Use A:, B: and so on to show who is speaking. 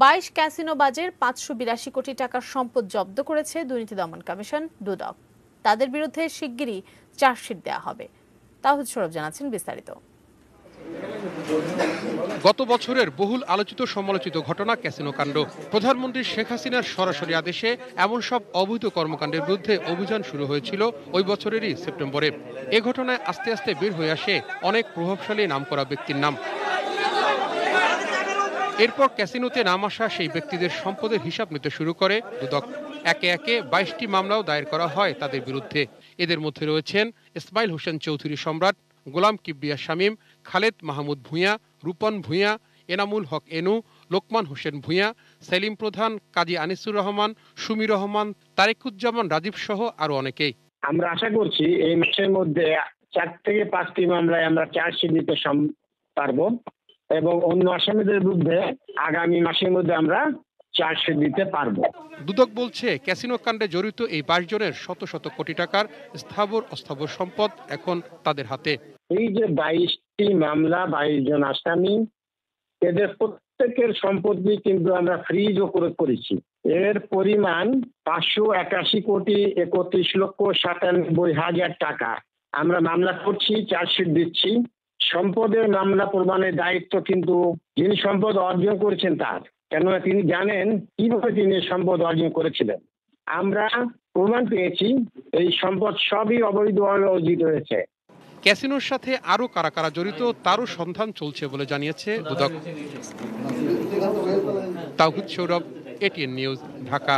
A: 22 ক্যাসিনোবাজের 582 কোটি টাকার সম্পদ জব্দ করেছে দুর্নীতি দমন কমিশন দুদক। তাদের বিরুদ্ধে শিগগিরই চার্জশিট দেওয়া হবে। তাওহিদ সৌরভ জানাচ্ছেন বিস্তারিত।
B: গত বছরের বহুল আলোচিত সমালোচিত ঘটনা ক্যাসিনো কাণ্ড। প্রধানমন্ত্রী শেখ হাসিনার সরাসরি আদেশে এমন সব অবৈধ কর্মকাণ্ডের বিরুদ্ধে অভিযান শুরু হয়েছিল ওই বছরেরই সেপ্টেম্বরে। এ ঘটনায় আস্তে আস্তে বের হয়ে আসে অনেক প্রভাবশালী নামকরা ব্যক্তির নাম। এরপর ক্যাসিনোতে নাম আসা সেই ব্যক্তিদের সম্পদের হিসাব নিতে শুরু করে দুদক। একে একে 22টি মামলাও দায়ের করা হয় তাদের বিরুদ্ধে। এদের মধ্যে রয়েছেন ইসমাইল হোসেন চৌধুরী সম্রাট, গোলাম কিবরিয়া শামীম, খালেদ মাহমুদ ভূঁইয়া, রূপন ভূঁইয়া, এনামুল হক এনু, লোকমান হোসেন ভূঁইয়া, সেলিম প্রধান, কাজী আনিসুর রহমান, সুমি রহমান, তারেকুজ্জামান রাজীব সহ আরো অনেকেই।
C: আমরা আশা করছি এই মাসের মধ্যে 4 থেকে 5টি মামলায় আমরা চার্জশিট দিতে পারবো এবং অন্য আসামিদের বিরুদ্ধে আগামী মাসের মধ্যে আমরা চার্জশিট দিতে পারবো।
B: দুদক বলছে ক্যাসিনো কাণ্ডে জড়িত এই 22 জনের শত শত কোটি টাকার স্থাবর অস্থাবর সম্পদ এখন তাদের হাতে।
C: এই যে 22টি মামলা, 22 জন আসামি, এদের প্রত্যেকের সম্পত্তি কিন্তু আমরা ফ্রিজও করেছি। এর পরিমাণ 581 কোটি 31,97,000 টাকা। আমরা মামলা করছি, চার্জশিট দিচ্ছি। সম্পদের মামলা প্রমাণের দায়িত্ব কিন্তু যিনি সম্পদ অর্জন করেছেন তার, কেননা তিনি জানেন কিভাবে তিনি সম্পদ অর্জন করেছিলেন। আমরা প্রমাণ পেয়েছি এই সম্পদ সবই অবৈধভাবে অর্জিত হয়েছে।
B: ক্যাসিনোর সাথে আরো কারা কারা জড়িত তারও সন্ধান চলছে বলে জানিয়েছে দুদক। তাওহিদ সৌরভ, এটিএন নিউজ, ঢাকা।